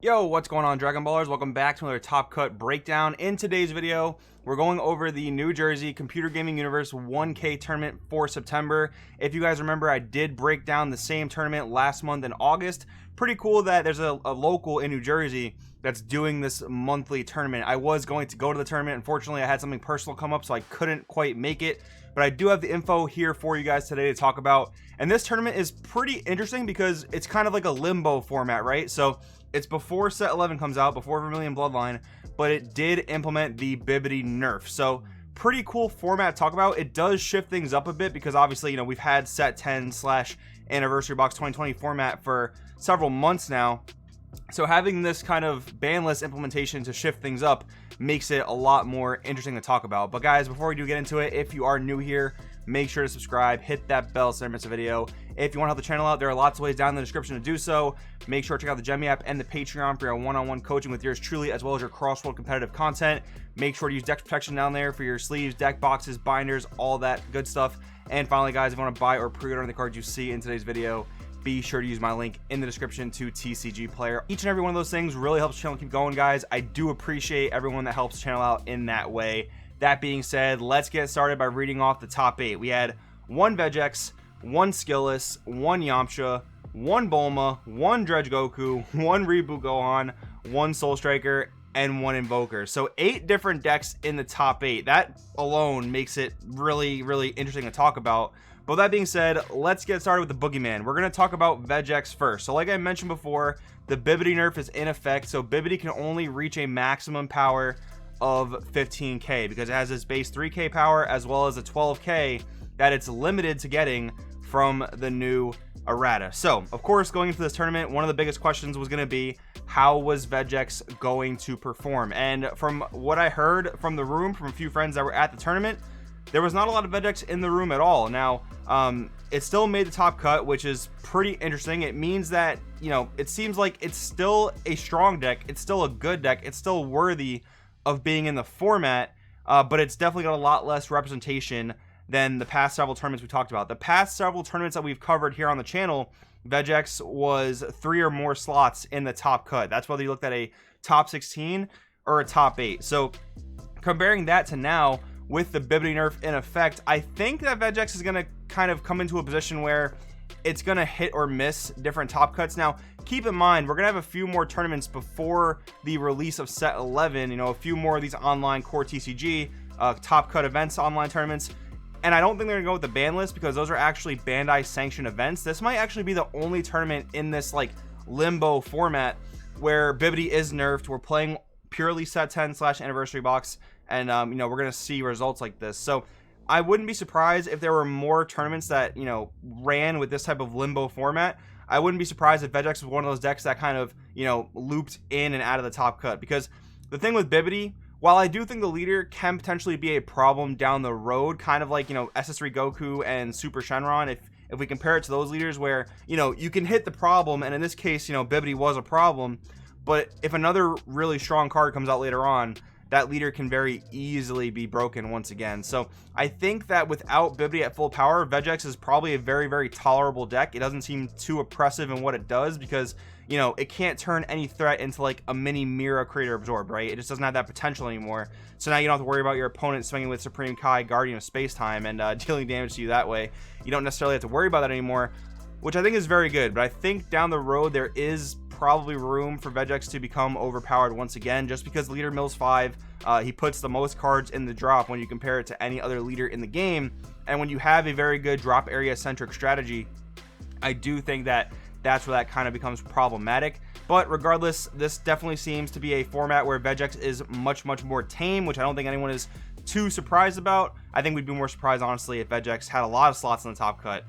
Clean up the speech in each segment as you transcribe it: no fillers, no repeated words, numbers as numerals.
Yo, what's going on, Dragon Ballers? Welcome back to another Top Cut breakdown. In today's video, we're going over the New Jersey Computer Gaming Universe 1K tournament for September. If you guys remember, I did break down the same tournament last month in August. Pretty cool that there's a local in New Jersey that's doing this monthly tournament. I was going to go to the tournament. Unfortunately, I had something personal come up, so I couldn't quite make it. But I do have the info here for you guys today to talk about. And this tournament is pretty interesting because it's kind of like a limbo format, right? So it's before set 11 comes out, before Vermilion Bloodline, but it did implement the BIBIDI nerf. So pretty cool format to talk about. It does shift things up a bit because obviously, we've had set 10 / anniversary box 2020 format for several months now. So having this kind of banless implementation to shift things up makes it a lot more interesting to talk about. But guys, before we do get into it, if you are new here, make sure to subscribe, hit that bell so you don't miss a video. If you want to help the channel out, there are lots of ways down in the description to do so. Make sure to check out the Gemmy app and the Patreon for your one-on-one coaching with yours truly, as well as your cross-world competitive content. Make sure to use deck protection down there for your sleeves, deck boxes, binders, all that good stuff. And finally, guys, if you want to buy or pre-order the cards you see in today's video, be sure to use my link in the description to TCG Player. Each and every one of those things really helps the channel keep going, guys. I do appreciate everyone that helps the channel out in that way. That being said, let's get started by reading off the top 8. We had one Vegex, one Skillus, one Yamcha, one Bulma, one Dredge Goku, one Reboot Goku, one Soul Striker, and one Invoker. So 8 different decks in the top 8. That alone makes it really, really interesting to talk about. But with that being said, let's get started with the Boogeyman. We're going to talk about Vegex first. So like I mentioned before, the BIBIDI nerf is in effect. So BIBIDI can only reach a maximum power of 15k because it has this base 3k power as well as a 12k that it's limited to getting from the new errata. So of course, going into this tournament, one of the biggest questions was going to be, how was Vegex going to perform? And from what I heard from the room, from a few friends that were at the tournament, there was not a lot of Vegex in the room at all. Now, it still made the top cut, which is pretty interesting. It means that, it seems like it's still a strong deck. It's still a good deck. It's still worthy of being in the format, but it's definitely got a lot less representation than the past several tournaments we talked about. The past several tournaments that we've covered here on the channel, Vegex was 3 or more slots in the top cut. That's whether you looked at a top 16 or a top 8. So comparing that to now, with the BIBIDI nerf in effect, I think that Vegex is going to kind of come into a position where it's going to hit or miss different top cuts. Now, keep in mind, we're going to have a few more tournaments before the release of set 11, a few more of these online core TCG, top cut events, online tournaments. And I don't think they're going to go with the ban list because those are actually Bandai sanctioned events. This might actually be the only tournament in this like limbo format where BIBIDI is nerfed. We're playing purely set 10 / anniversary box. And, we're going to see results like this. So I wouldn't be surprised if there were more tournaments that, ran with this type of limbo format. I wouldn't be surprised if Vegex was one of those decks that kind of, looped in and out of the top cut. Because the thing with BIBIDI, while I do think the leader can potentially be a problem down the road, kind of like, SS3 Goku and Super Shenron, if we compare it to those leaders where, you can hit the problem. And in this case, BIBIDI was a problem. But if another really strong card comes out later on, that leader can very easily be broken once again. So I think that without BIBIDI at full power, Vegex is probably a very, very tolerable deck. It doesn't seem too oppressive in what it does because, it can't turn any threat into like a mini Mira Creator Absorb, right? It just doesn't have that potential anymore. So now you don't have to worry about your opponent swinging with Supreme Kai, Guardian of Space-Time, and dealing damage to you that way. You don't necessarily have to worry about that anymore, which I think is very good. But I think down the road there is probably room for Vegex to become overpowered once again, just because leader mills 5. He puts the most cards in the drop when you compare it to any other leader in the game. And when you have a very good drop area centric strategy, I do think that that's where that kind of becomes problematic. But regardless, this definitely seems to be a format where Vegex is much, much more tame, which I don't think anyone is too surprised about. I think we'd be more surprised, honestly, if Vegex had a lot of slots in the top cut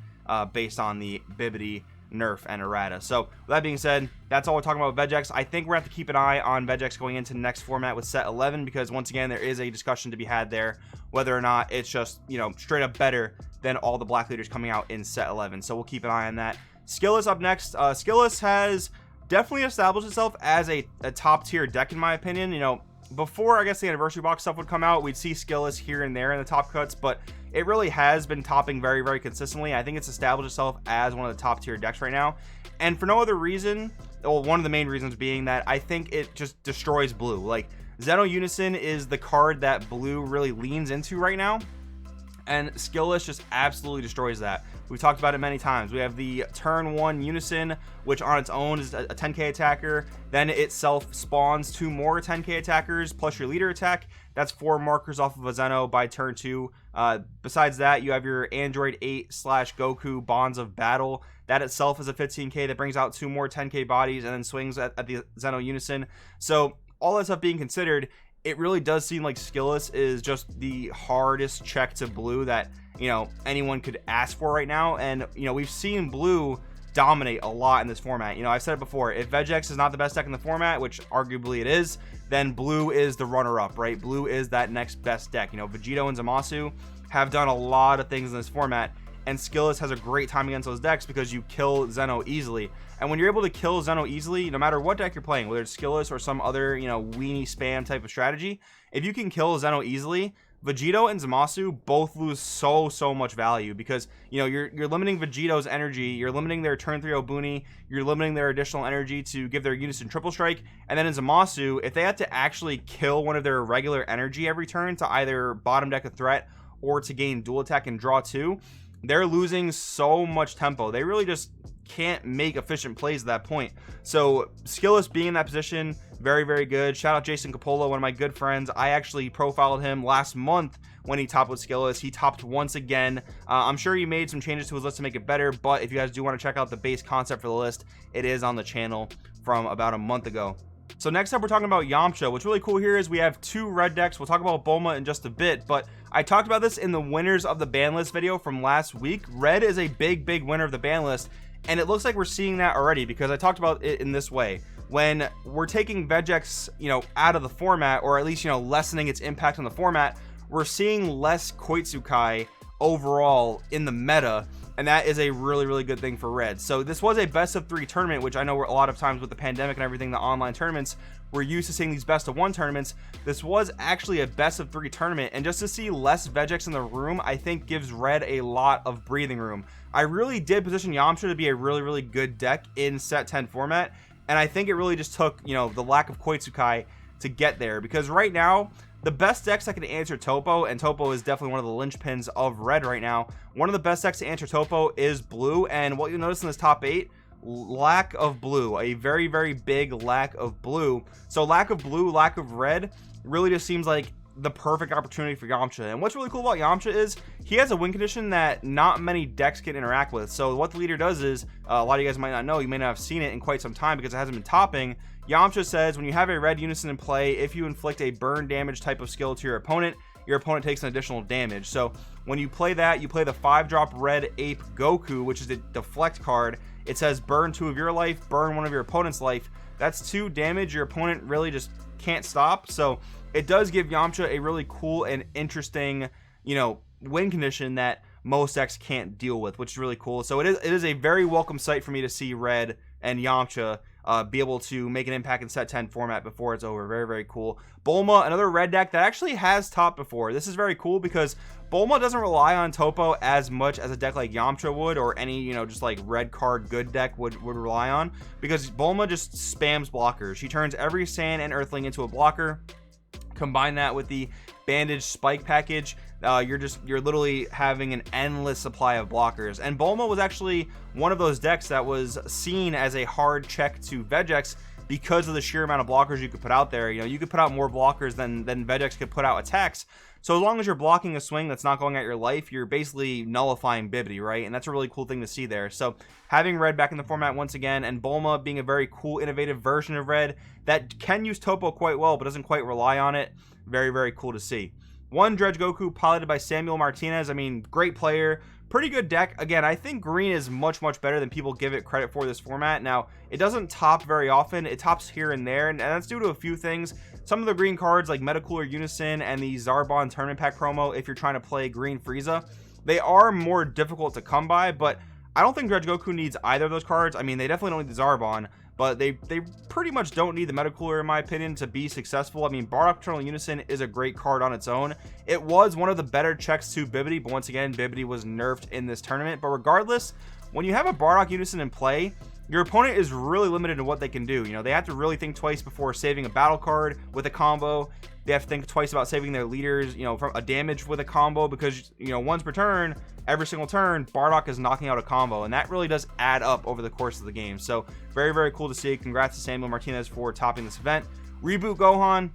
based on the BIBIDI nerf and errata. So with that being said, that's all we're talking about with Vegex. I think we're going to have to keep an eye on Vegex going into the next format with set 11 because once again there is a discussion to be had there whether or not it's just straight up better than all the black leaders coming out in set 11. So we'll keep an eye on that. Skillus up next. Skillus has definitely established itself as a top tier deck in my opinion. Before I guess the anniversary box stuff would come out, we'd see Skillus here and there in the top cuts, but it really has been topping very, very consistently. I think it's established itself as one of the top tier decks right now, and for no other reason well, one of the main reasons being that I think it just destroys blue. Like, Zeno Unison is the card that blue really leans into right now, and Skillus just absolutely destroys that. We've talked about it many times. We have the turn 1 Unison, which on its own is a 10k attacker. Then it self spawns 2 more 10k attackers plus your leader attack. That's 4 markers off of a Zeno by turn 2. Besides that, you have your Android 8/Goku Bonds of Battle. That itself is a 15k that brings out 2 more 10k bodies and then swings at the Zeno Unison. So all that stuff being considered, it really does seem like Skillus is just the hardest check to blue that, you know, anyone could ask for right now. And, you know, we've seen blue dominate a lot in this format. You know, I've said it before, if Vegex is not the best deck in the format, which arguably it is, then blue is the runner-up, right? Blue is that next best deck. You know, Vegito and Zamasu have done a lot of things in this format, and Skillus has a great time against those decks because you kill Zeno easily. And when you're able to kill Zeno easily, no matter what deck you're playing, whether it's Skillus or some other, you know, weenie spam type of strategy, if you can kill Zeno easily, Vegito and Zamasu both lose so much value because, you know, you're limiting Vegito's energy, you're limiting their turn 3 Obuni, you're limiting their additional energy to give their Unison triple strike, and then in Zamasu, if they had to actually kill one of their regular energy every turn to either bottom deck a threat or to gain dual attack and draw 2, they're losing so much tempo. They really just can't make efficient plays at that point. So Skillus being in that position, very good. Shout out Jason Capola, one of my good friends. I actually profiled him last month when he topped with Skillus. He topped once again. I'm sure he made some changes to his list to make it better, but if you guys do want to check out the base concept for the list, it is on the channel from about a month ago. So next up, we're talking about Yamcha. What's really cool here is we have 2 red decks. We'll talk about Bulma in just a bit, but I talked about this in the winners of the ban list video from last week. Red is a big winner of the ban list, and it looks like we're seeing that already because I talked about it in this way. When we're taking Vegex, you know, out of the format, or at least, you know, lessening its impact on the format, we're seeing less Koitsukai overall in the meta, and that is a really good thing for red. So this was a best of 3 tournament, which I know a lot of times with the pandemic and everything, the online tournaments, we're used to seeing these best of 1 tournaments. This was actually a best of 3 tournament, and just to see less Vegex in the room, I think gives red a lot of breathing room. I really did position Yamcha to be a really good deck in set 10 format, and I think it really just took, you know, the lack of Koitsukai to get there, because right now the best decks that can answer Topo, and Topo is definitely one of the linchpins of red right now, one of the best decks to answer Topo is blue. And what you'll notice in this top 8, lack of blue, a very big lack of blue. So lack of blue, lack of red really just seems like the perfect opportunity for Yamcha. And what's really cool about Yamcha is he has a win condition that not many decks can interact with. So what the leader does is, a lot of you guys might not know, you may not have seen it in quite some time because it hasn't been topping. Yamcha says when you have a red Unison in play, if you inflict a burn damage type of skill to your opponent takes an additional damage. So when you play that, you play the 5-drop red Ape Goku, which is a deflect card. It says burn 2 of your life, burn 1 of your opponent's life. That's 2 damage your opponent really just can't stop. So it does give Yamcha a really cool and interesting, you know, win condition that most decks can't deal with, which is really cool. So it is a very welcome sight for me to see red and Yamcha be able to make an impact in set 10 format before it's over. Very cool. Bulma, another red deck that actually has topped before. This is very cool because Bulma doesn't rely on Topo as much as a deck like Yamcha would, or any, you know, just like red card good deck would rely on, because Bulma just spams blockers. She turns every Saiyan and Earthling into a blocker. Combine that with the bandage spike package, you're literally having an endless supply of blockers. And Bulma was actually one of those decks that was seen as a hard check to Vegex because of the sheer amount of blockers you could put out there. You know, you could put out more blockers than Vegex could put out attacks. So as long as you're blocking a swing that's not going at your life, you're basically nullifying BIBIDI, right? And that's a really cool thing to see there. So having red back in the format once again, and Bulma being a very cool, innovative version of red that can use Topo quite well, but doesn't quite rely on it. Very cool to see. 1 Dredge Goku piloted by Samuel Martinez. I mean, great player, pretty good deck. Again, I think green is much better than people give it credit for this format. Now, it doesn't top very often. It tops here and there, and that's due to a few things. Some of the green cards like Metacooler Unison and the Zarbon Tournament Pack promo, if you're trying to play green Frieza, they are more difficult to come by, but I don't think Dredge Goku needs either of those cards. I mean, they definitely don't need the Zarbon, but they pretty much don't need the Metacooler, in my opinion, to be successful. I mean, Bardock Paternal Unison is a great card on its own. It was one of the better checks to BIBIDI, but once again, BIBIDI was nerfed in this tournament. But regardless, when you have a Bardock Unison in play, your opponent is really limited in what they can do. You know, they have to really think twice before saving a battle card with a combo. They have to think twice about saving their leaders, you know, from a damage with a combo, because, you know, once per turn, every single turn, Bardock is knocking out a combo, and that really does add up over the course of the game. So very, very cool to see. Congrats to Samuel Martinez for topping this event. Reboot Gohan,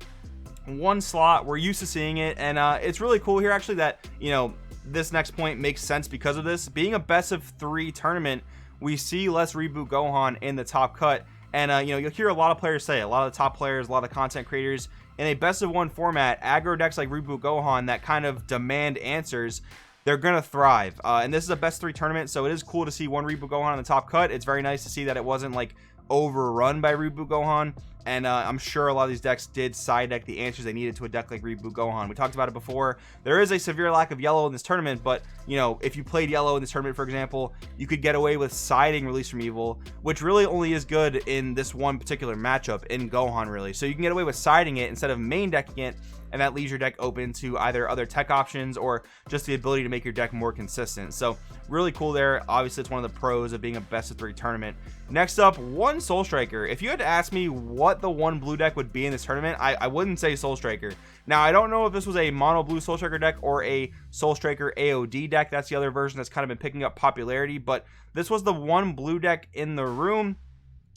one slot, we're used to seeing it, and it's really cool here actually that, you know, this next point makes sense because of this being a best of 3 tournament. We see less Reboot Gohan in the top cut, and you know, you'll hear a lot of players say, a lot of the top players, a lot of content creators, in a best of 1 format, aggro decks like Reboot Gohan that kind of demand answers, they're gonna thrive. And this is a best 3 tournament, so it is cool to see one Reboot Gohan in the top cut. It's very nice to see that it wasn't like overrun by Reboot Gohan, and I'm sure a lot of these decks did side deck the answers they needed to a deck like Reboot Gohan. We talked about it before. There is a severe lack of yellow in this tournament, but you know, if you played yellow in this tournament, for example, you could get away with siding Release from Evil, which really only is good in this one particular matchup in Gohan, really. So you can get away with siding it instead of main decking it, and that leaves your deck open to either other tech options or just the ability to make your deck more consistent. So really cool there. Obviously, it's one of the pros of being a best of 3 tournament. Next up, one Soul Striker. If you had to ask me what the one blue deck would be in this tournament, I wouldn't say Soul Striker. Now, I don't know if this was a mono blue Soul Striker deck or a Soul Striker AOD deck. That's the other version that's kind of been picking up popularity, but this was the one blue deck in the room.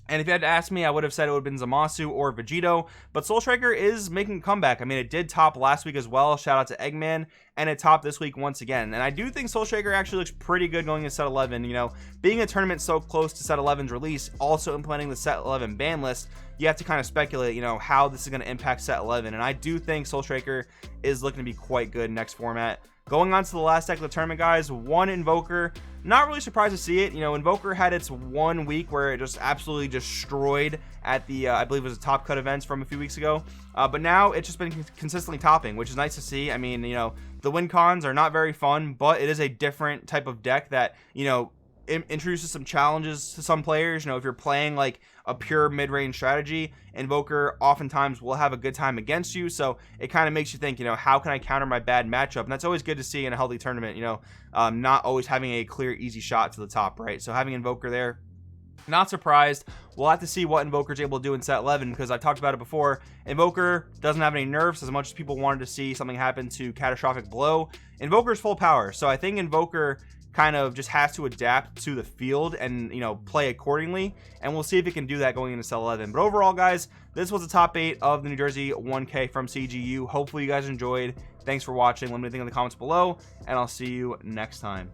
And if you had to ask me, I would have said it would have been Zamasu or Vegito, but Soul Striker is making a comeback. I mean, it did top last week as well. Shout out to Eggman. And it topped this week once again. And I do think Soul Striker actually looks pretty good going into set 11. You know, being a tournament so close to set 11's release, also implementing the set 11 ban list, you have to kind of speculate, you know, how this is going to impact set 11. And I do think Soul Striker is looking to be quite good next format. Going on to the last deck of the tournament, guys, one Invoker. Not really surprised to see it. You know, Invoker had its 1 week where it just absolutely destroyed at the, I believe it was the top cut events from a few weeks ago. But now it's just been consistently topping, which is nice to see. I mean, you know, the win cons are not very fun, but it is a different type of deck that, you know, introduces some challenges to some players. You know, if you're playing like a pure mid-range strategy, Invoker oftentimes will have a good time against you, so it kind of makes you think, you know, how can I counter my bad matchup? And that's always good to see in a healthy tournament, you know, not always having a clear easy shot to the top, right? So having Invoker there, not surprised. We'll have to see what Invoker's able to do in set 11, because I've talked about it before. Invoker doesn't have any nerfs. As much as people wanted to see something happen to Catastrophic Blow, Invoker's full power, so I think Invoker kind of just has to adapt to the field and, you know, play accordingly, and we'll see if it can do that going into set 11. But overall, guys, this was the top 8 of the New Jersey 1K from CGU. Hopefully you guys enjoyed. Thanks for watching. Let me know in the comments below, and I'll see you next time.